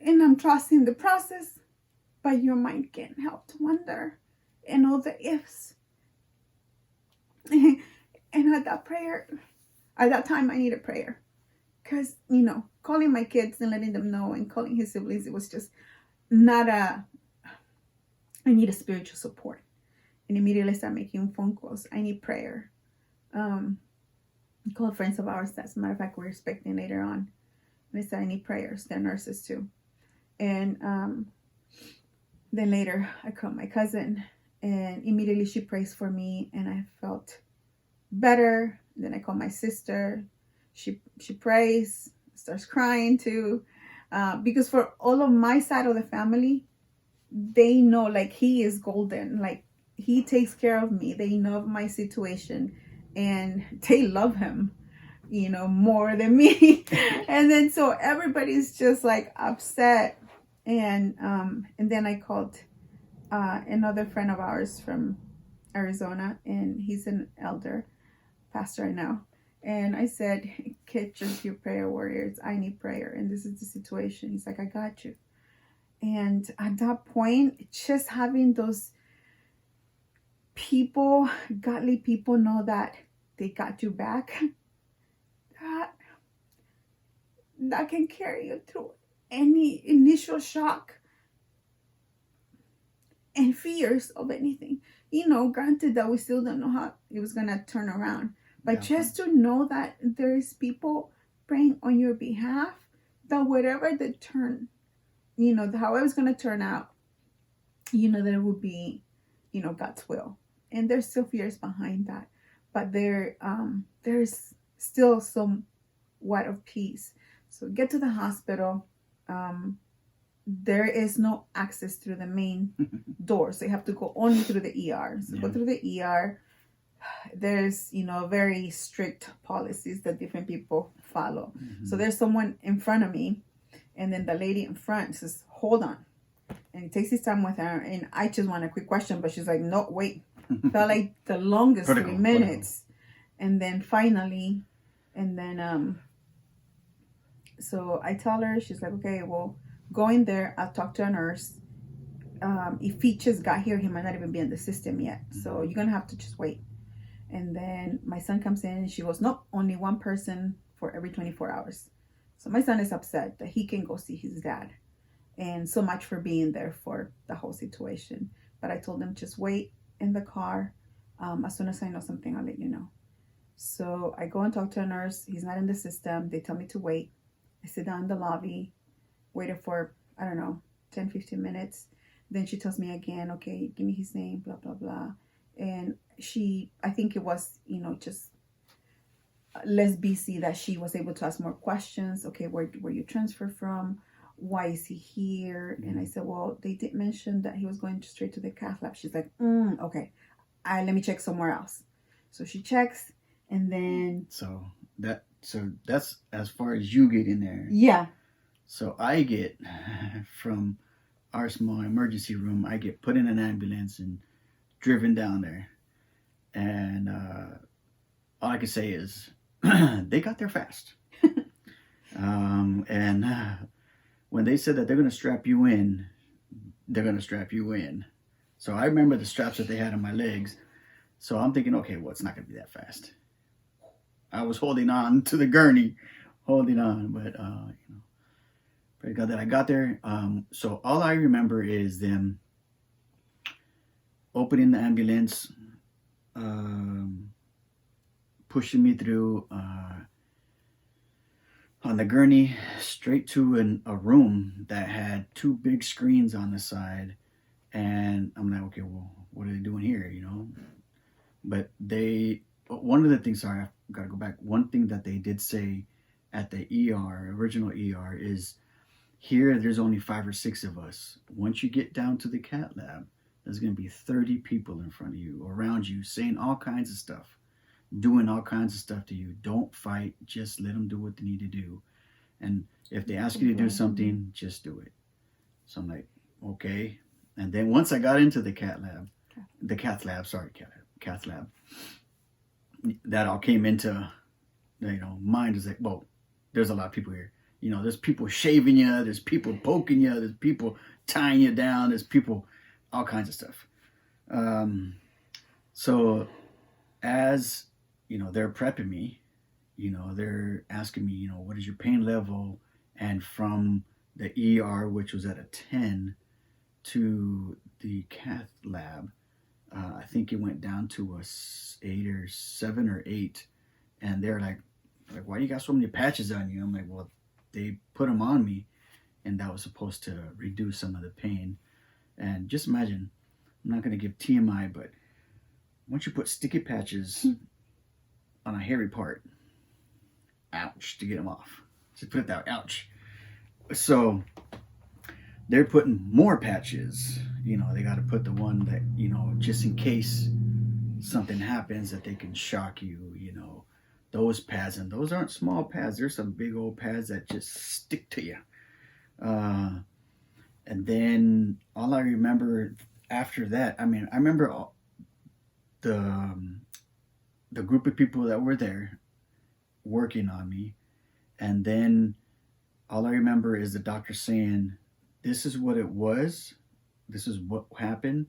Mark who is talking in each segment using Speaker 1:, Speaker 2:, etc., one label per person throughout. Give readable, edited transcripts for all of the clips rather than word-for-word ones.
Speaker 1: And I'm trusting the process, but your mind can't help to wonder and all the ifs. And at that time, I needed prayer. Because, calling my kids and letting them know and calling his siblings, it was just not I need a spiritual support. And immediately start making phone calls. I need prayer. I called friends of ours. As a matter of fact, we're expecting later on. And they said, I need prayers. They're nurses too. And then later, I called my cousin. And immediately she prays for me. And I felt better. Then I called my sister. She prays. Starts crying too. Because for all of my side of the family, they know like he is golden. Like he takes care of me. They know of my situation. And they love him, more than me. And then so everybody's just like upset. And then I called another friend of ours from Arizona, and he's an elder pastor now. And I said, get just your prayer warriors. I need prayer. And this is the situation. He's like, I got you. And at that point, just having those people, godly people, know that they got you back, that can carry you through any initial shock and fears of anything. Granted that we still don't know how it was going to turn around. But just to know that there's people praying on your behalf, that whatever the turn, however it's going to turn out, that it will be, God's will. And there's still fears behind that. But there's still somewhat of peace. So get to the hospital. There is no access through the main door. So you have to go only through the ER. So go through the ER. There's, very strict policies that different people follow. Mm-hmm. So there's someone in front of me. And then the lady in front says, hold on. And he takes his time with her. And I just want a quick question. But she's like, no, wait. Felt like the longest 3 minutes. And then finally, so I tell her, she's like, okay, well, go in there. I'll talk to a nurse. If he just got here, he might not even be in the system yet. So you're going to have to just wait. And then my son comes in and she goes, nope, only one person for every 24 hours. So my son is upset that he can go see his dad. And so much for being there for the whole situation. But I told him, just wait in the car. As soon as I know something, I'll let you know. So I go and talk to a nurse. He's not in the system. They tell me to wait. I sit down in the lobby, waited for, 10, 15 minutes. Then she tells me again, okay, give me his name, blah, blah, blah. And I think it was, just less busy that she was able to ask more questions. Okay, where you transferred from? Why is he here? And I said, well, they did mention that he was going straight to the cath lab. She's like, okay, let me check somewhere else. So she checks, and then...
Speaker 2: So that's as far as you get in there.
Speaker 1: Yeah.
Speaker 2: So I get, from our small emergency room, I get put in an ambulance and driven down there. And all I can say is they got there fast. And when they said that they're going to strap you in, they're going to strap you in. So I remember the straps that they had on my legs. So I'm thinking, okay, well, it's not going to be that fast. I was holding on to the gurney, but, praise God that I got there. So all I remember is them opening the ambulance, pushing me through on the gurney straight to a room that had 2 big screens on the side. And I'm like, okay, well, what are they doing here, But one of the things, sorry, I've got to go back. One thing that they did say at the original ER, is here there's only 5 or 6 of us. Once you get down to the cath lab, there's going to be 30 people in front of you, around you, saying all kinds of stuff, doing all kinds of stuff to you. Don't fight. Just let them do what they need to do. And if they ask you to do something, just do it. So I'm like, okay. And then once I got into the cath lab, that all came into, mind is like, well, there's a lot of people here. You know, there's people shaving you, there's people poking you, there's people tying you down, there's people, all kinds of stuff. So as, you know, they're prepping me, you know, they're asking me, you know, what is your pain level? And from the ER, which was at a 10, to the cath lab, I think it went down to a 8 or 7 or 8. And they're like, why do you got so many patches on you? I'm like, well, they put them on me, and that was supposed to reduce some of the pain. And just imagine, I'm not going to give TMI, but once you put sticky patches on a hairy part, ouch, to get them off. Just put it that way, ouch. So they're putting more patches. You know, they got to put the one that, you know, just in case something happens, that they can shock you, you know, those pads. And those aren't small pads. There's some big old pads that just stick to you. And then all I remember after that, I mean, I remember the group of people that were there working on me. And then all I remember is the doctor saying, this is what it was, this is what happened,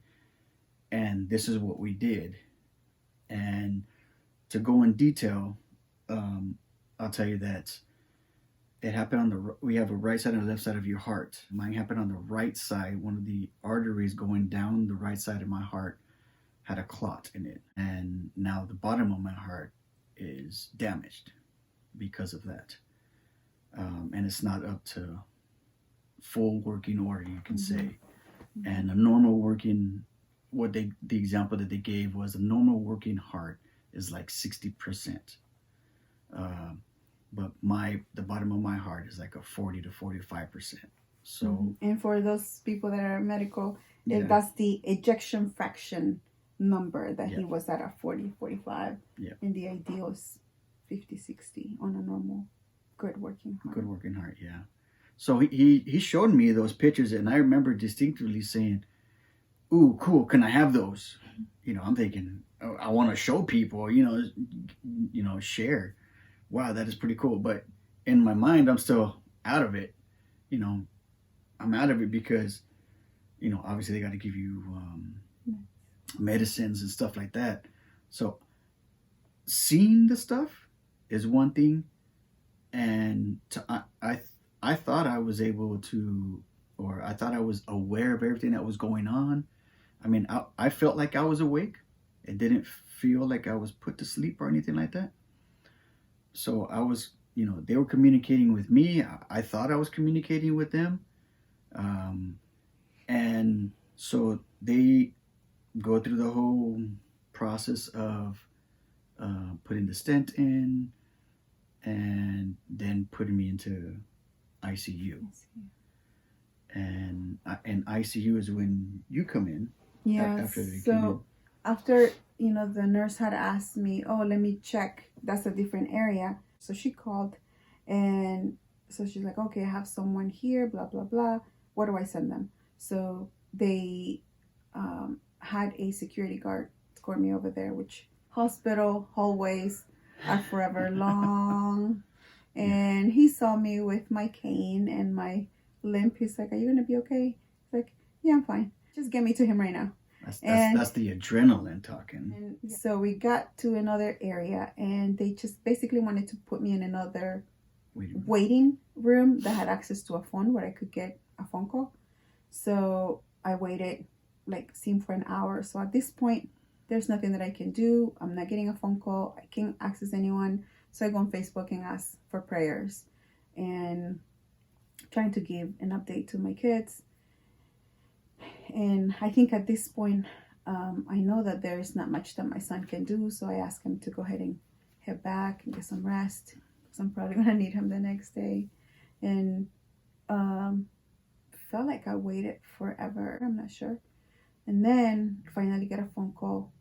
Speaker 2: and this is what we did. And to go in detail, I'll tell you that it happened on we have a right side and a left side of your heart. Mine happened on the right side. One of the arteries going down the right side of my heart had a clot in it. And now the bottom of my heart is damaged because of that. And it's not up to full working order, you can say. And a normal working, the example that they gave was a normal working heart is like 60%. But the bottom of my heart is like a 40 to 45%. So,
Speaker 1: and for those people that are medical,
Speaker 2: yeah,
Speaker 1: that's the ejection fraction number that
Speaker 2: yeah,
Speaker 1: he was at 40, 45.
Speaker 2: Yeah.
Speaker 1: And the ideal is 50, 60 on a normal, good working heart.
Speaker 2: Good working heart, yeah. So he showed me those pictures, and I remember distinctly saying, ooh, cool, can I have those? You know, I'm thinking, oh, I want to show people, you know, share. Wow, that is pretty cool. But in my mind, I'm still out of it. You know, I'm out of it because, you know, obviously they got to give you medicines and stuff like that. So seeing the stuff is one thing, and I thought I was able to, or I thought I was aware of everything that was going on. I mean, I felt like I was awake. It didn't feel like I was put to sleep or anything like that. So I was, you know, they were communicating with me. I thought I was communicating with them. And so they go through the whole process of putting the stent in and then putting me into ICU. And ICU is when you come in.
Speaker 1: Yeah. After, you know, the nurse had asked me, oh, let me check. That's a different area. So she called, and so she's like, okay, I have someone here, blah, blah, blah. What do I send them? So they had a security guard escort me over there, which hospital hallways are forever long. And he saw me with my cane and my limp. He's like, are you going to be okay? He's like, yeah, I'm fine. Just get me to him right now.
Speaker 2: That's the adrenaline talking.
Speaker 1: And so we got to another area, and they just basically wanted to put me in another waiting room that had access to a phone where I could get a phone call. So I waited, seemed for an hour. So at this point, there's nothing that I can do. I'm not getting a phone call. I can't access anyone. So I go on Facebook and ask for prayers and trying to give an update to my kids. And I think at this point, I know that there's not much that my son can do. So I asked him to go ahead and head back and get some rest, because I'm probably going to need him the next day. And felt like I waited forever. I'm not sure. And then finally get a phone call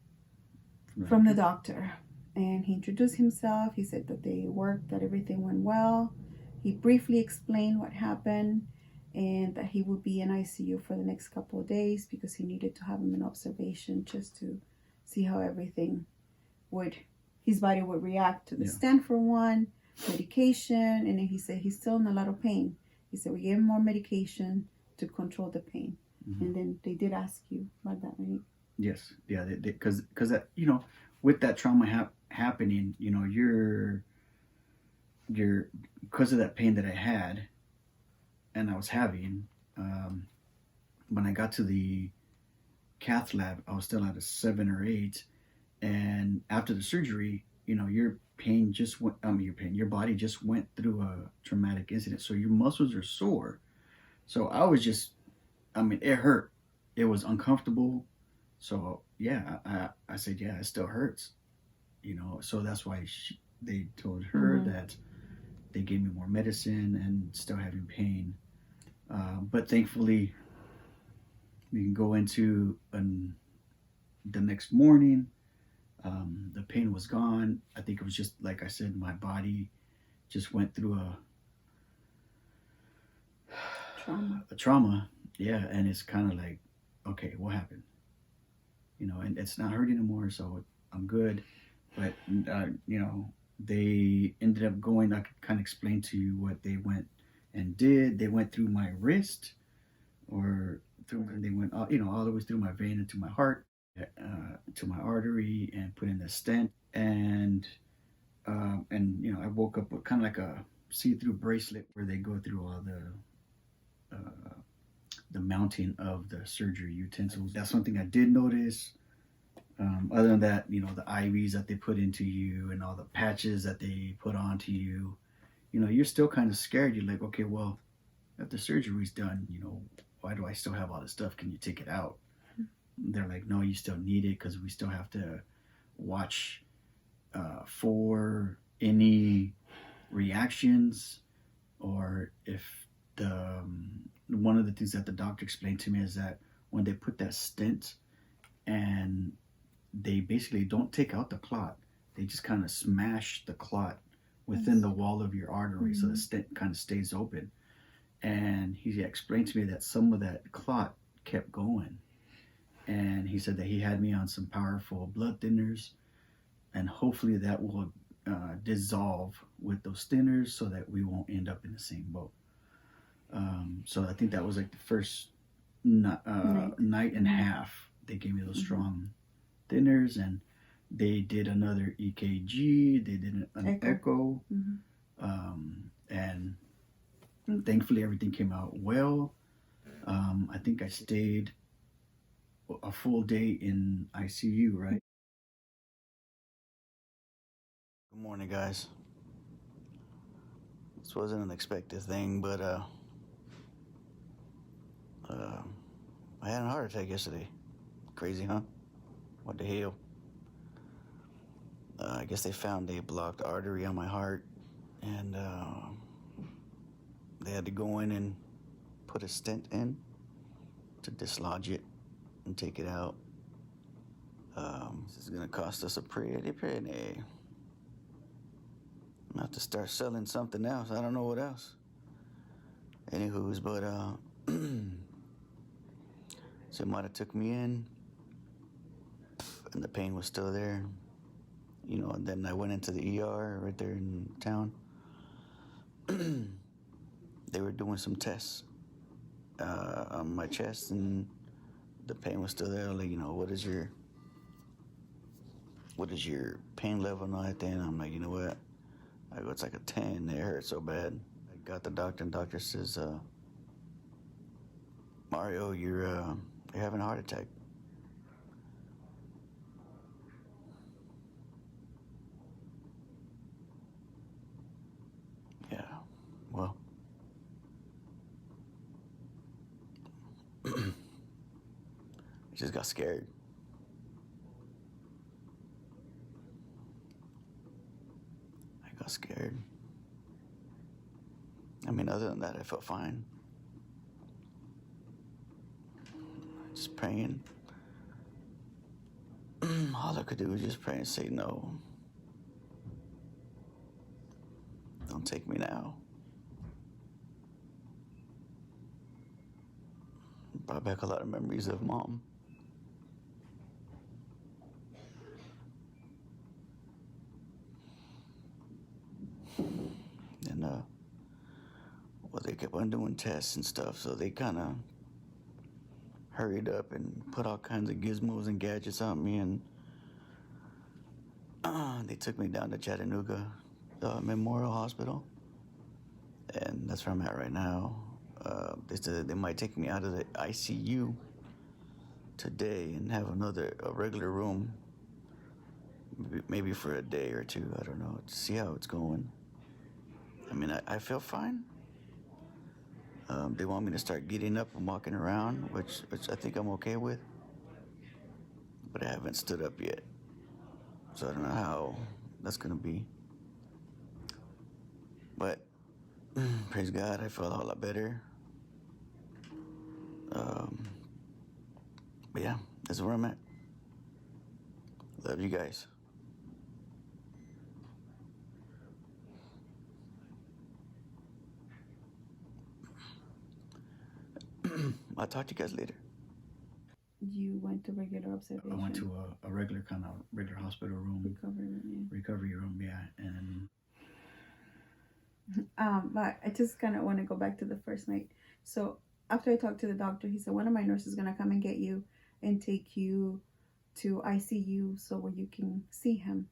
Speaker 1: from the doctor. And he introduced himself. He said that they worked, that everything went well. He briefly explained what happened, and that he would be in ICU for the next couple of days because he needed to have him in observation just to see how everything his body would react to the stent for one, medication, and then he said he's still in a lot of pain. He said we gave him more medication to control the pain. And then they did ask you about that, right?
Speaker 2: Yes, yeah, because that, you know, with that trauma happening, you know, you're because of that pain that I had and I was having, when I got to the cath lab, I was still at a 7 or 8, and after the surgery, you know, your pain just went. Your body just went through a traumatic incident, so your muscles are sore. So I was just, it hurt. It was uncomfortable. So yeah, I said, yeah, it still hurts, you know. So that's why they told her that they gave me more medicine and still having pain. But thankfully, we can go into the next morning. The pain was gone. I think it was just like I said, my body just went through a trauma. Yeah, and it's kind of like, okay, what happened? You know, and it's not hurting anymore, so I'm good. But you know, they ended up going. I could kind of explain to you what they went and did. They went through my wrist, or they went, you know, all the way through my vein into my heart, to my artery, and put in the stent. And you know, I woke up with kind of like a see-through bracelet where they go through all the mounting of the surgery utensils. That's one thing I did notice. Other than that, you know, the IVs that they put into you and all the patches that they put onto you, you know, you're still kind of scared. You're like, okay, well, if the surgery's done, you know, why do I still have all this stuff? Can you take it out? They're like, no, you still need it because we still have to watch for any reactions, or if one of the things that the doctor explained to me is that when they put that stent and they basically don't take out the clot, they just kind of smash the clot within the wall of your artery, so the stent kind of stays open. And he explained to me that some of that clot kept going, and he said that he had me on some powerful blood thinners, and hopefully that will dissolve with those thinners so that we won't end up in the same boat. So I think that was like the first night and a half. They gave me those strong thinners, and they did another EKG. They did an echo. And thankfully everything came out well. I think I stayed a full day in ICU, right? Good morning, guys. This wasn't an expected thing, but I had a heart attack yesterday. Crazy, huh? What the hell? I guess they found a blocked artery on my heart, and they had to go in and put a stent in to dislodge it and take it out. This is gonna cost us a pretty penny. I'm gonna have to start selling something else. I don't know what else. Anywho's, but so might have took me in, and the pain was still there, you know. And then I went into the ER right there in town. They were doing some tests on my chest, and the pain was still there. Like, you know, what is your pain level and all that thing? I'm like, you know what? I go, it's like a 10. It hurt so bad. I got the doctor, and doctor says, Mario, you're having a heart attack. Yeah, well, I just got scared. I got scared. I mean, other than that, I felt fine. Just praying. All I could do was just pray and say, no. Don't take me now. Brought back a lot of memories of Mom. they kept on doing tests and stuff, so they kind of hurried up and put all kinds of gizmos and gadgets on me, and they took me down to Chattanooga Memorial Hospital, and that's where I'm at right now. They said they might take me out of the ICU today and have a regular room, maybe for a day or two. I don't know, to see how it's going. I mean, I feel fine. They want me to start getting up and walking around, which I think I'm okay with. But I haven't stood up yet, so I don't know how that's gonna be. But praise God, I feel a whole lot better. But yeah, that's where I'm at. Love you guys. I'll talk to you guys later.
Speaker 1: You went to regular observation.
Speaker 2: I went to a regular hospital room. Recovery room, yeah. And
Speaker 1: but I just kind of want to go back to the first night. So after I talked to the doctor, he said one of my nurses is gonna come and get you and take you to ICU so where you can see him.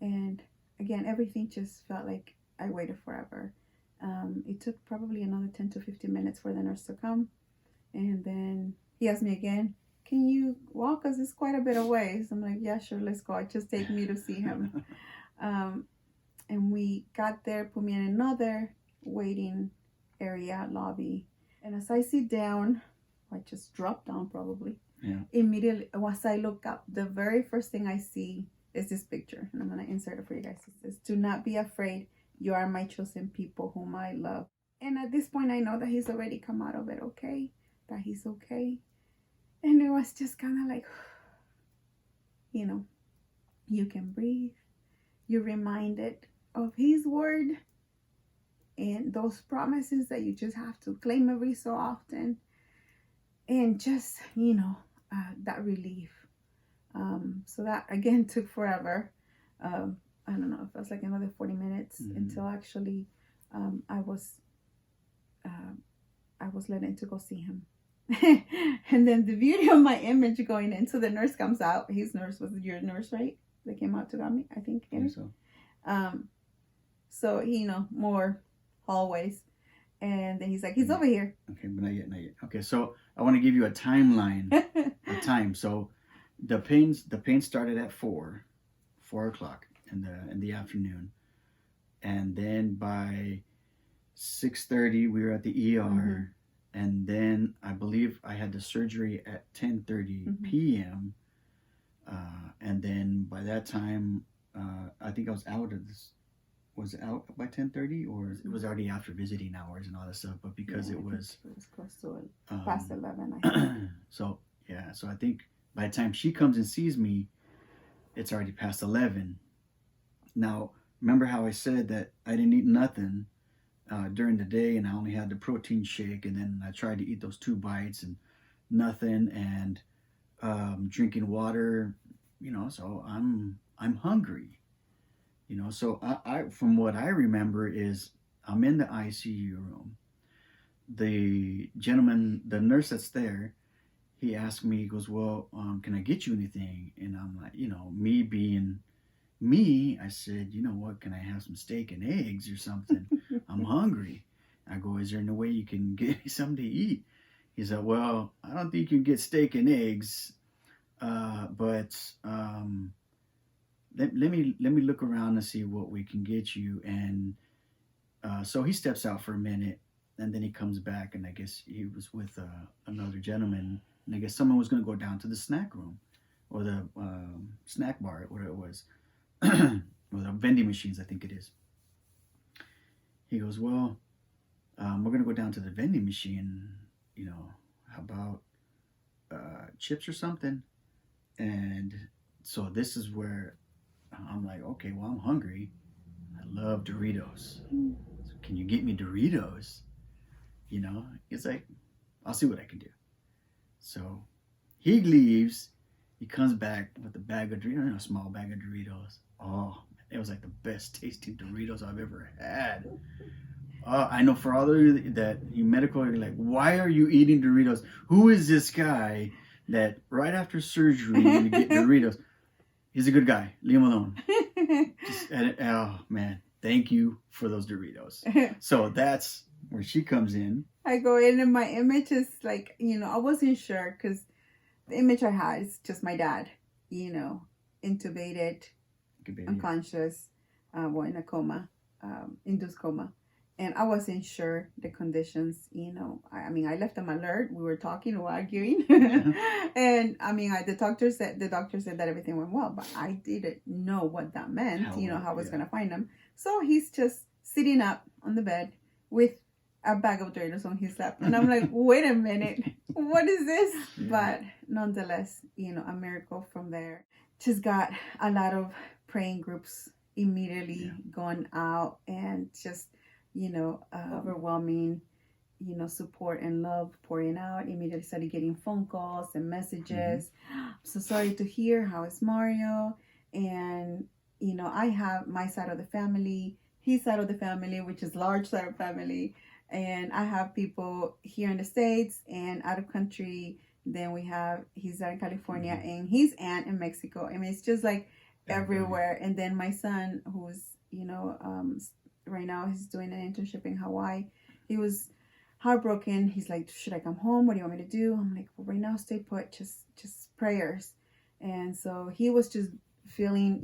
Speaker 1: And again, everything just felt like I waited forever. It took probably another 10 to 15 minutes for the nurse to come, and then he asked me again, can you walk us? It's quite a bit away. So I'm like, yeah, sure, let's go. Just take me to see him. And we got there, put me in another waiting area, lobby. And as I sit down, I just dropped down probably.
Speaker 2: Yeah.
Speaker 1: Immediately, once I look up, the very first thing I see is this picture. And I'm going to insert it for you guys. It says, do not be afraid. You are my chosen people whom I love. And at this point, I know that he's already come out of it okay. That he's okay. And it was just kind of like, you know, you can breathe. You're reminded of his word and those promises that you just have to claim every so often. And just, you know, that relief. So that, again, took forever. I don't know, it was like another 40 minutes until actually I was let in to go see him. And then the beauty of my image going in, so the nurse comes out. His nurse was your nurse, right? They came out to got me, I think.
Speaker 2: I think so.
Speaker 1: So, you know, more hallways. And then he's like, he's over here.
Speaker 2: Okay, but not yet. Okay, so I want to give you a timeline, a time. So the pain started at 4 o'clock in the afternoon. And then by 6:30, we were at the ER. And then I believe I had the surgery at 10:30 p.m. And then by that time, I think I was out of this. Was it out by 10:30, or it was already after visiting hours and all that stuff? But because it was
Speaker 1: close to past 11, I think.
Speaker 2: So I think by the time she comes and sees me, it's already past 11. Now, remember how I said that I didn't eat nothing during the day, and I only had the protein shake, and then I tried to eat those 2 bites and nothing, and drinking water, you know. So I'm hungry. You know, so I from what I remember is I'm in the ICU room. The gentleman, the nurse that's there, he asked me, he goes, well, can I get you anything? And I'm like, you know, me being me, I said, you know what, can I have some steak and eggs or something? I'm hungry. I go, is there no way you can get me something to eat? He said, well, I don't think you can get steak and eggs, but let me look around and see what we can get you. And so he steps out for a minute, and then he comes back, and I guess he was with another gentleman, and I guess someone was going to go down to the snack room or the snack bar, whatever it was, or the vending machines, I think it is. He goes, well, we're going to go down to the vending machine, you know, how about chips or something? And so this is where I'm like, okay, well, I'm hungry. I love Doritos. So can you get me Doritos? You know, it's like, I'll see what I can do. So he leaves. He comes back with a bag of Doritos, a small bag of Doritos. Oh, it was like the best tasting Doritos I've ever had. I know for all of you that you medical, you're like, why are you eating Doritos? Who is this guy that right after surgery you get Doritos? He's a good guy. Leave him alone. Oh man, thank you for those Doritos. So that's where she comes in.
Speaker 1: I go in and my image is like, I wasn't sure because the image I had is just my dad, intubated, unconscious, in a coma, induced coma. And I wasn't sure the conditions, I left them alert. We were talking or arguing. And the doctor said that everything went well, but I didn't know what that meant, how I was going to find him. So he's just sitting up on the bed with a bag of Doritos on his lap. And I'm like, wait a minute, what is this? Yeah. But nonetheless, a miracle from there. Just got a lot of praying groups immediately going out and just, overwhelming, support and love pouring out. Immediately started getting phone calls and messages. I'm so sorry to hear, how is Mario? And, I have my side of the family, his side of the family, which is large side of family. And I have people here in the States and out of country. Then he's out in California and his aunt in Mexico. It's just like everywhere. And then my son, who's, right now he's doing an internship in Hawaii. He was heartbroken. He's like, should I come home? What do you want me to do? I'm like, well, right now stay put, just prayers. And so he was just feeling,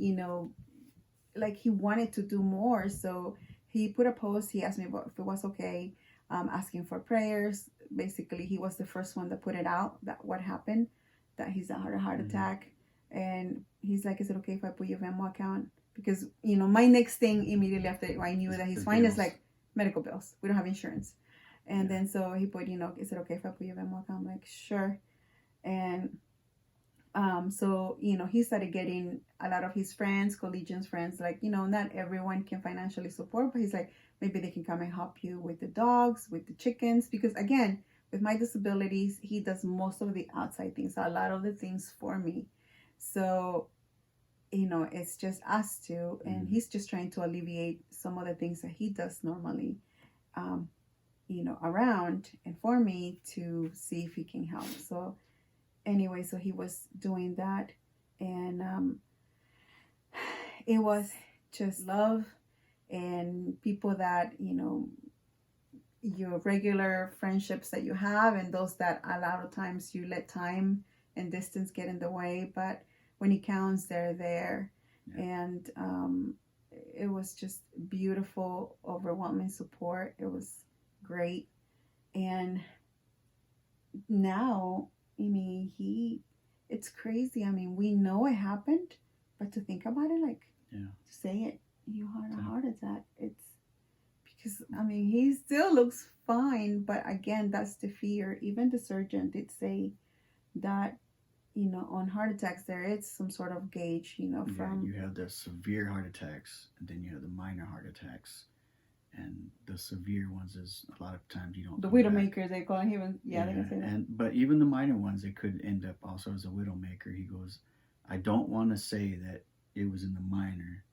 Speaker 1: like he wanted to do more. So he put a post. He asked me if it was okay, asking for prayers. Basically, he was the first one that put it out, that what happened, that he's had a heart attack. And he's like, is it okay if I put your Venmo account? Because, my next thing immediately after I knew that he's fine is like medical bills. We don't have insurance. And then so he put, is it okay if I put your Venmo account? I'm like, sure. And so, he started getting a lot of his friends, collegians friends, like, not everyone can financially support, but he's like, maybe they can come and help you with the dogs, with the chickens. Because again, with my disabilities, he does most of the outside things, a lot of the things for me. So, it's just us two, and he's just trying to alleviate some of the things that he does normally, around and for me to see if he can help. So anyway, so he was doing that, and it was just love and people that, your regular friendships that you have, and those that a lot of times you let time and distance get in the way, but when it counts, they're there. And it was just beautiful, overwhelming support. It was great. And now, it's crazy. We know it happened, but to think about it, like, to say it, you had a heart attack. It's because, he still looks fine, but again, that's the fear. Even the surgeon did say that, on heart attacks, there is some sort of gauge, from...
Speaker 2: You have the severe heart attacks, and then you have the minor heart attacks. And the severe ones is a lot of times you don't.
Speaker 1: The widowmaker, they call him. Yeah, they can say that.
Speaker 2: But even the minor ones, it could end up also as a widowmaker. He goes, I don't want to say that it was in the minor,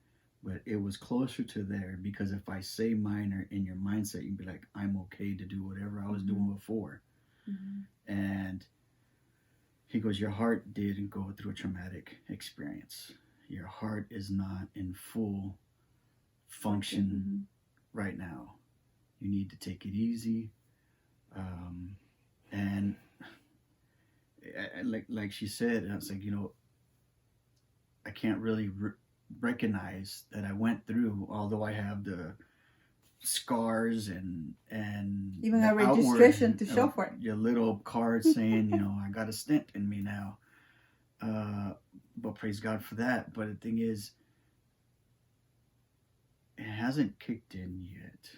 Speaker 2: but it was closer to there, because if I say minor in your mindset, you can be like, I'm okay to do whatever I was doing before. And he goes, your heart didn't go through a traumatic experience. Your heart is not in full function right now. You need to take it easy. And like she said, I was like, I can't really recognize that I went through, although I have the scars and
Speaker 1: even a registration to show for it.
Speaker 2: Your little card saying, I got a stent in me now. But praise God for that. But the thing is, it hasn't kicked in yet.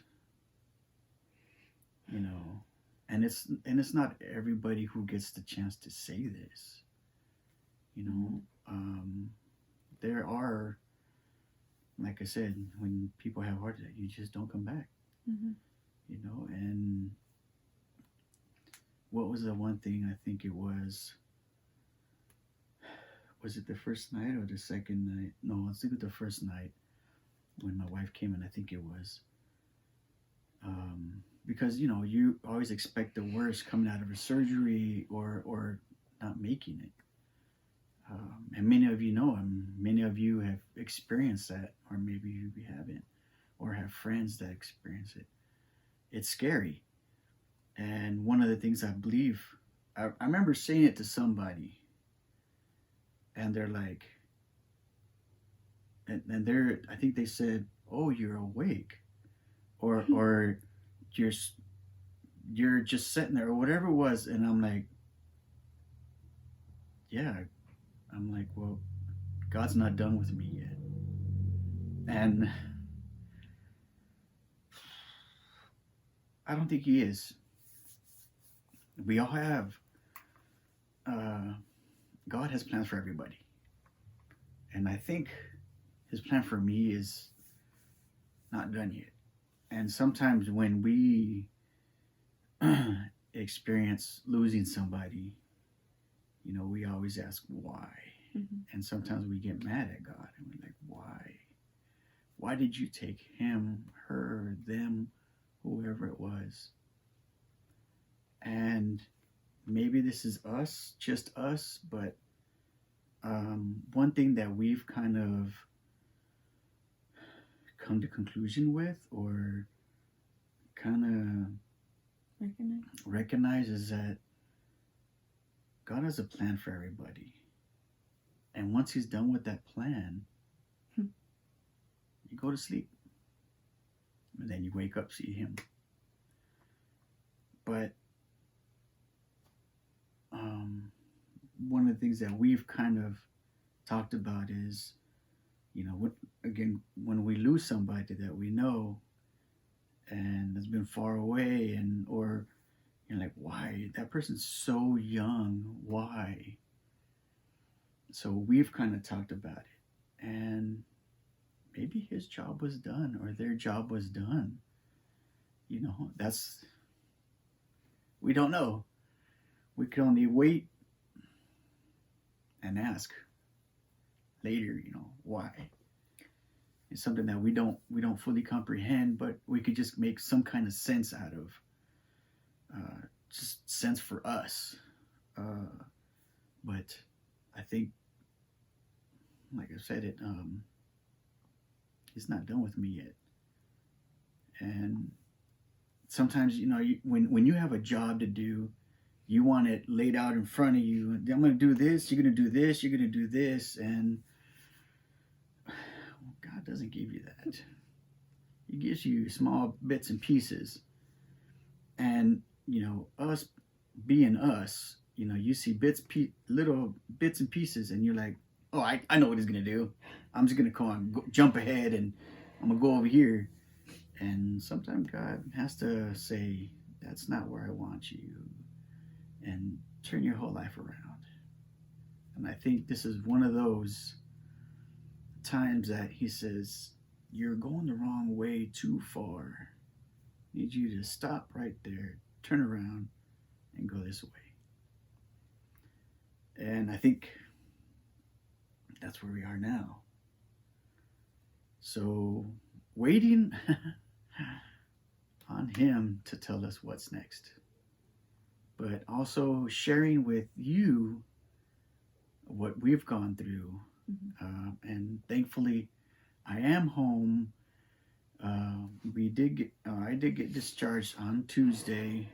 Speaker 2: And it's not everybody who gets the chance to say this. There are, like I said, when people have heart attack, you just don't come back. And what was the one thing, I think it was it the first night or the second night? No, I think it was the first night when my wife came in, I think it was. Because you always expect the worst coming out of a surgery or not making it. And many of you know, many of you have experienced that, or maybe you haven't, or have friends that experience it. It's scary. And one of the things I believe, I remember saying it to somebody, and they're like, and they're, I think they said, "Oh, you're awake," or you're you're just sitting there, or whatever it was, and I'm like, yeah, I'm like, well, God's not done with me yet, and I don't think He is. We all have. Uh, God has plans for everybody, and I think His plan for me is not done yet. And sometimes when we experience losing somebody, we always ask why.
Speaker 1: Mm-hmm.
Speaker 2: And sometimes we get mad at God and we're like, why? Why did you take him, her, them, whoever it was? And maybe this is us, just us, but one thing that we've kind of come to conclusion with, or kind of recognize, is that God has a plan for everybody. And once He's done with that plan, you go to sleep. And then you wake up, see Him. But one of the things that we've kind of talked about is, when we lose somebody that we know and has been far away, and or you're like, why? That person's so young. Why? So we've kind of talked about it. And maybe his job was done, or their job was done. We don't know. We can only wait and ask later, why. It's something that we don't fully comprehend, but we could just make some kind of sense out of. Just sense for us. But I think, like I said, it's not done with me yet. And sometimes, when you have a job to do, you want it laid out in front of you. I'm going to do this, you're going to do this, you're going to do this. And God doesn't give you that. He gives you small bits and pieces. And, us being us, you see little bits and pieces, and you're like, oh, I know what He's going to do. I'm just going to jump ahead, and I'm going to go over here. And sometimes God has to say, that's not where I want you, and turn your whole life around. And I think this is one of those times that He says, you're going the wrong way too far. I need you to stop right there, turn around, and go this way. And I think that's where we are now. So, waiting on Him to tell us what's next, but also sharing with you what we've gone through. And thankfully, I am home. I did get discharged on Tuesday.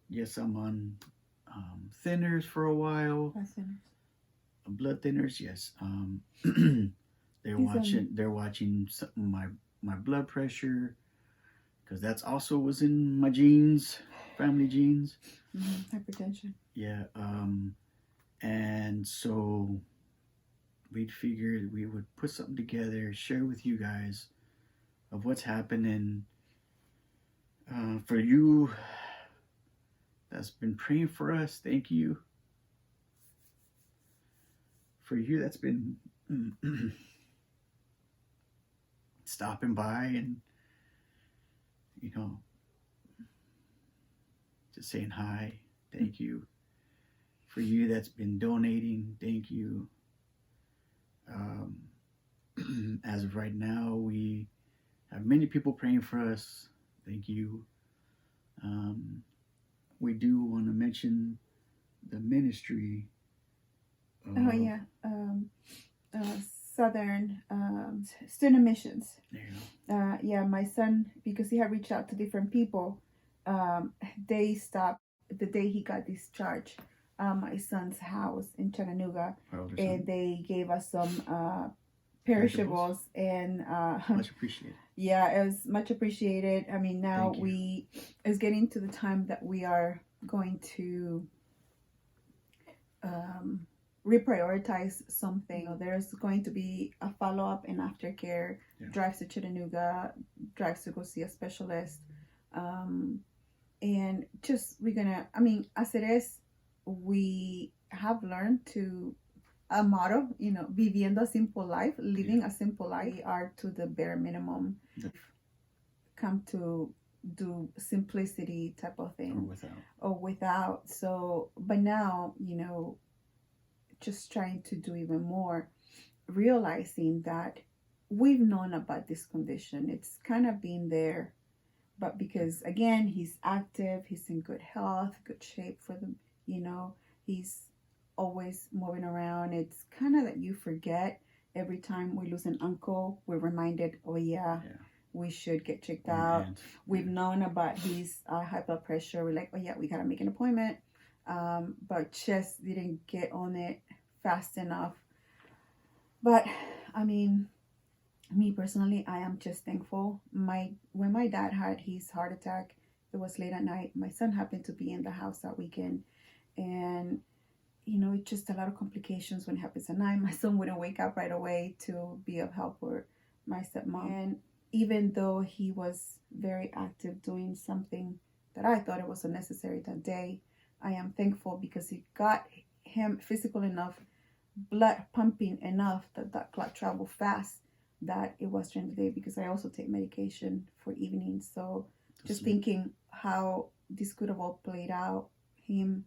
Speaker 2: Yes, I'm on thinners for a while. Blood thinners, yes. They're watching my blood pressure, because that's also was in my genes, family genes.
Speaker 1: Hypertension.
Speaker 2: Yeah. And so we figured we would put something together, share with you guys of what's happening. For you that's been praying for us, thank you. For you that's been stopping by and, just saying hi, thank you. For you that's been donating, thank you. As of right now, we have many people praying for us. Thank you. We do want to mention the ministry.
Speaker 1: Oh yeah, Southern student missions.
Speaker 2: There you go.
Speaker 1: Yeah, my son, because he had reached out to different people, they stopped the day he got discharged. My son's house in Chattanooga, and they gave us some perishables, and
Speaker 2: much appreciated.
Speaker 1: Yeah, it was much appreciated. I mean, now it's getting to the time that we are going to reprioritize something. There's going to be a follow-up and aftercare, drives to Chattanooga, drives to go see a specialist, and just we're gonna, I mean, as it is, we have learned to a motto, viviendo a simple life, living a simple life. We are to the bare minimum, come to do simplicity type of thing, or without. So, but now, just trying to do even more, realizing that we've known about this condition. It's kind of been there, but because again, he's active, he's in good health, good shape for the, he's always moving around. It's kind of that you forget every time we lose an uncle, we're reminded, oh yeah. We should get checked out. We've known about his high blood pressure. We're like, oh yeah, we gotta make an appointment. But just didn't get on it fast enough. But I mean, me personally, I am just thankful. When my dad had his heart attack, it was late at night. My son happened to be in the house that weekend, and it's just a lot of complications when it happens at night. My son wouldn't wake up right away to be of help for my stepmom, and even though he was very active doing something that I thought it was unnecessary that day, I am thankful because it got him physical enough, blood pumping enough that clot traveled fast, that it was during the day, because I also take medication for evenings. So just thinking how this could have all played out, him,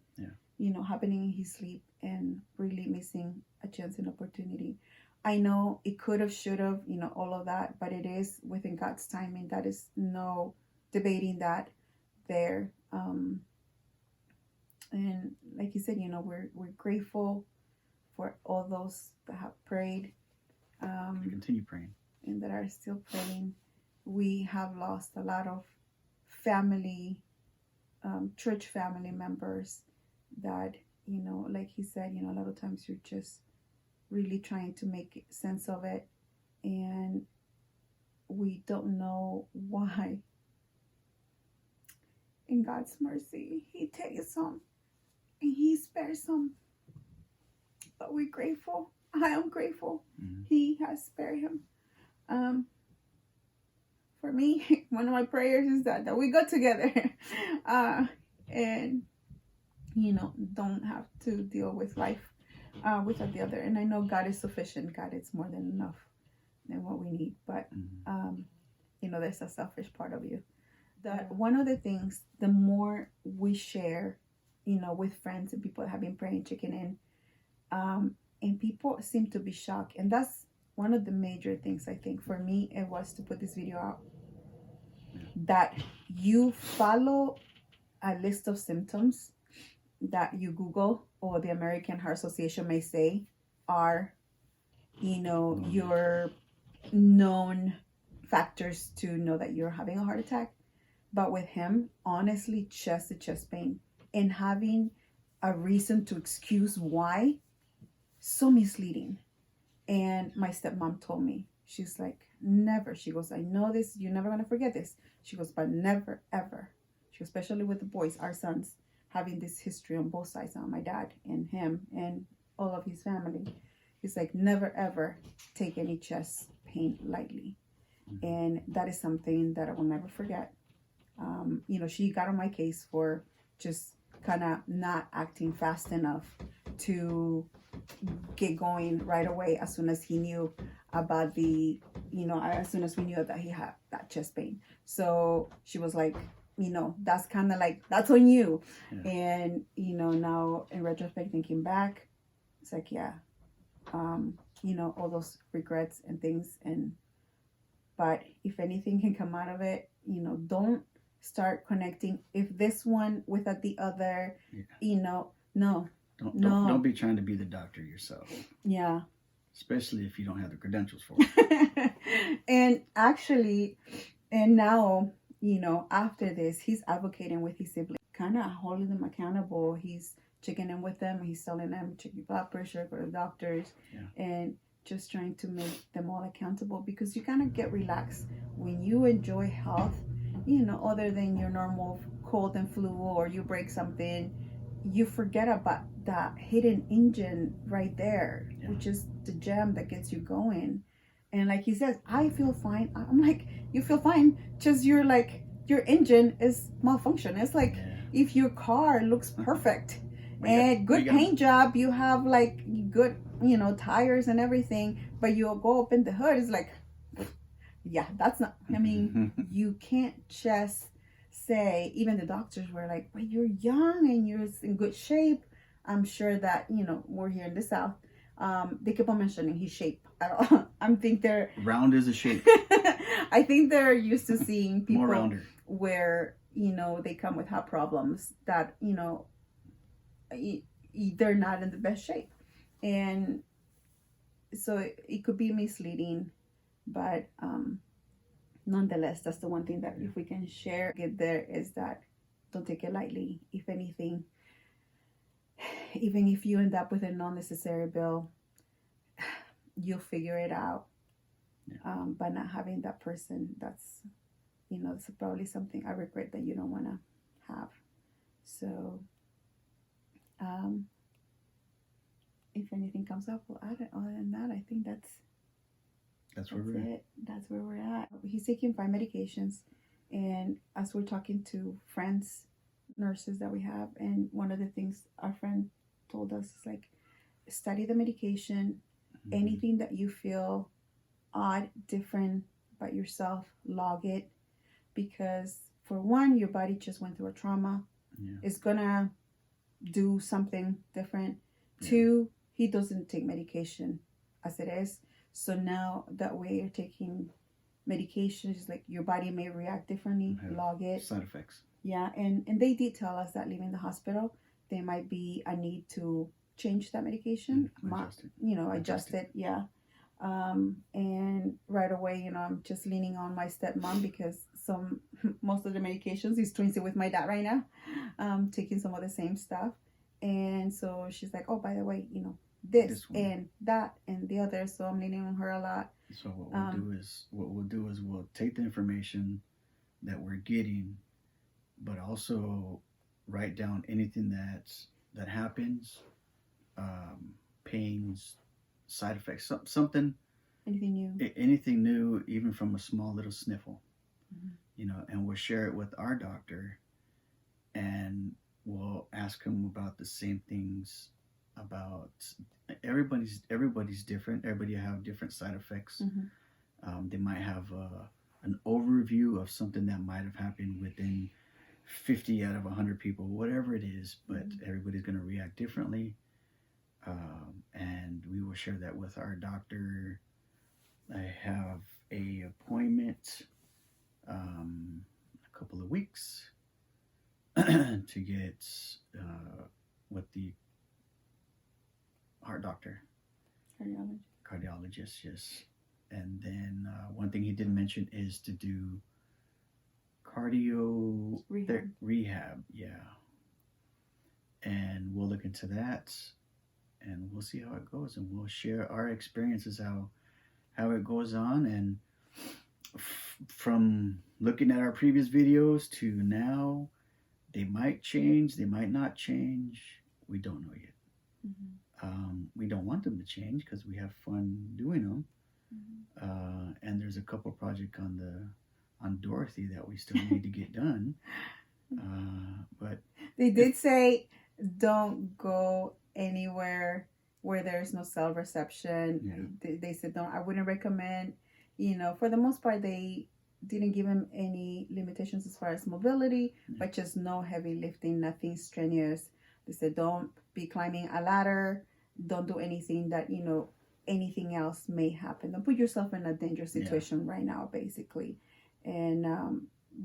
Speaker 1: happening in his sleep and really missing a chance and opportunity. I know it could have, should have, all of that, but it is within God's timing. That is no debating that there. And like you said, we're grateful for all those that have prayed.
Speaker 2: Continue praying.
Speaker 1: And that are still praying. We have lost a lot of family, church family members that, like he said, a lot of times you're just really trying to make sense of it, and we don't know why. In God's mercy, he takes some and he spares some, but we're grateful. I am grateful. He has spared him. For me, one of my prayers is that we go together, and don't have to deal with life without the other. And I know God is sufficient. God is more than enough than what we need. But there's a selfish part of you. That one of the things, the more we share, with friends and people that have been praying, checking in, and people seem to be shocked. And that's one of the major things, I think, for me, it was to put this video out. That you follow a list of symptoms that you Google, or the American Heart Association may say are, your known factors to know that you're having a heart attack. But with him, honestly, just the chest pain, and having a reason to excuse why, so misleading. And my stepmom told me, she's like, never. She goes, I know this, you're never going to forget this. She goes, but never, ever. She goes, especially with the boys, our sons, having this history on both sides, on my dad and him and all of his family. He's like, never, ever take any chest pain lightly. And that is something that I will never forget. She got on my case for just kind of not acting fast enough to get going right away as soon as he knew about as soon as we knew that he had that chest pain. So she was like, that's kind of like, that's on you. Yeah. And, now in retrospect, thinking back, it's like, yeah, all those regrets and things. But if anything can come out of it, don't start connecting if this one without the other. No.
Speaker 2: Don't be trying to be the doctor yourself.
Speaker 1: Yeah.
Speaker 2: Especially if you don't have the credentials for it.
Speaker 1: And actually, and now, after this, he's advocating with his siblings, kind of holding them accountable. He's checking in with them. He's telling them, check your blood pressure, go to the doctors, and just trying to make them all accountable, because you kind of get relaxed when you enjoy health, other than your normal cold and flu, or you break something, you forget about that hidden engine right there, which is the gem that gets you going. And like he says, I feel fine. I'm like, you feel fine, just your engine is malfunction. It's like if your car looks perfect and good paint job, you have like good tires and everything, but you'll go up in the hood, it's like, yeah, that's not, I mean, you can't just say, even the doctors were like, but you're young and you're in good shape. I'm sure that, we're here in the South. They keep on mentioning his shape at all. I think they're
Speaker 2: round is a shape.
Speaker 1: I think they're used to seeing people
Speaker 2: more rounder,
Speaker 1: where, they come with health problems that, they're not in the best shape. And so it could be misleading, but nonetheless, that's the one thing that if we can share it there, is that don't take it lightly. If anything, even if you end up with a non-necessary bill, you'll figure it out. By not having that person, that's it's probably something I regret that you don't want to have. So if anything comes up, we'll add it. Other than that, I think that's where we're at. That's where we're at. He's taking 5 medications, and as we're talking to friends, nurses that we have, and one of the things our friend told us is like, study the medication. Anything that you feel odd, different about yourself, log it, because for one, your body just went through a trauma. It's gonna do something different. 2, he doesn't take medication as it is. So now that way you're taking medications, like your body may react differently. Log it.
Speaker 2: Side effects.
Speaker 1: Yeah, and they did tell us that leaving the hospital, there might be a need to change that medication, adjust it. Yeah. And right away, I'm just leaning on my stepmom, because most of the medications he's doing it with my dad right now, taking some of the same stuff. And so she's like, oh, by the way, this and that and the other. So I'm leaning on her a lot.
Speaker 2: So what we'll do is we'll take the information that we're getting, but also write down anything that happens, pains, side effects, something, anything new, even from a small little sniffle, and we'll share it with our doctor, and we'll ask him about the same things. About everybody's different. Everybody have different side effects. They might have an overview of something that might have happened within 50 out of 100 people, whatever it is, but everybody's going to react differently. And we will share that with our doctor. I have a appointment a couple of weeks to get with the heart doctor. Cardiologist, yes. And then one thing he did mention is to do cardio rehab, and we'll look into that, and we'll see how it goes, and we'll share our experiences, how it goes on. And from looking at our previous videos to now, they might change, they might not change, we don't know yet. We don't want them to change because we have fun doing them. And there's a couple projects on Dorothy that we still need to get done. But
Speaker 1: they did say don't go anywhere where there's no cell reception. They said don't. I wouldn't recommend. For the most part, they didn't give him any limitations as far as mobility, but just no heavy lifting, nothing strenuous. They said don't be climbing a ladder. Don't do anything that anything else may happen. Don't put yourself in a dangerous situation right now, basically. And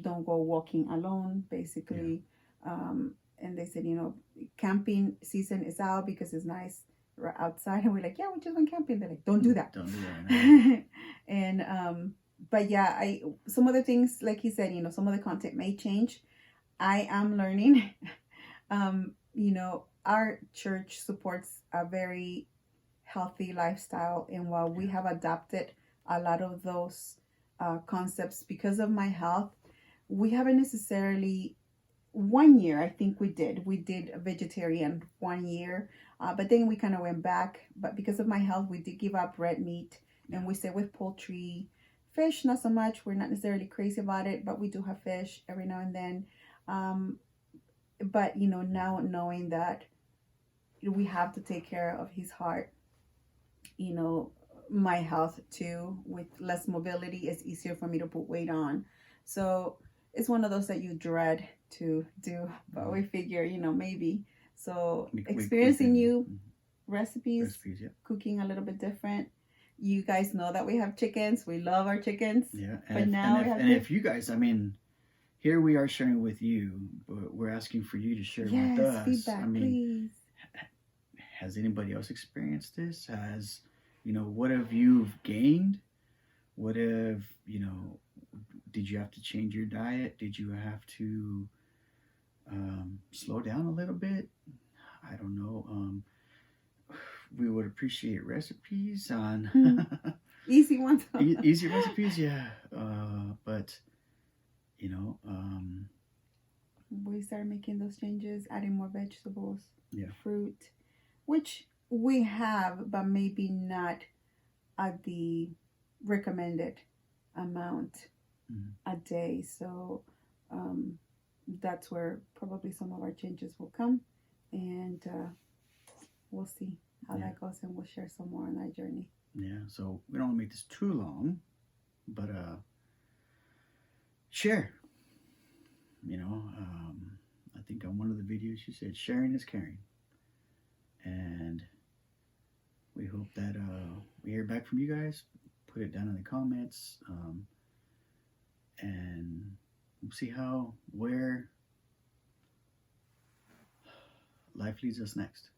Speaker 1: don't go walking alone, basically. And they said, camping season is out because it's nice outside. And we're like, yeah, we just went camping. They're like, don't do that.
Speaker 2: Don't do that.
Speaker 1: And but yeah, some of the things, like he said, some of the content may change. I am learning. Our church supports a very healthy lifestyle, and while we have adopted a lot of those concepts because of my health, we haven't necessarily. 1 year, I think we did a vegetarian 1 year, but then we kind of went back. But because of my health, we did give up red meat, and we stay with poultry. Fish, not so much. We're not necessarily crazy about it, but we do have fish every now and then. But now knowing that we have to take care of his heart, my health too, with less mobility, it's easier for me to put weight on. So it's one of those that you dread to do, but we figure, maybe. So experiencing new recipes, cooking a little bit different. You guys know that we have chickens. We love our chickens.
Speaker 2: Yeah, and if you guys, here we are sharing with you, but we're asking for you to share with us.
Speaker 1: Feedback, please.
Speaker 2: Has anybody else experienced this? What have you gained? What have, did you have to change your diet? Did you have to slow down a little bit? I don't know. We would appreciate recipes on
Speaker 1: easy ones.
Speaker 2: Easy recipes, yeah. But
Speaker 1: we started making those changes, adding more vegetables, fruit, which we have, but maybe not at the recommended amount a day. So that's where probably some of our changes will come, and we'll see how that goes, and we'll share some more on that journey.
Speaker 2: Yeah, so we don't want to make this too long, but share. I think on one of the videos you said sharing is caring, and we hope that we hear back from you guys. Put it down in the comments, and we'll see where life leads us next.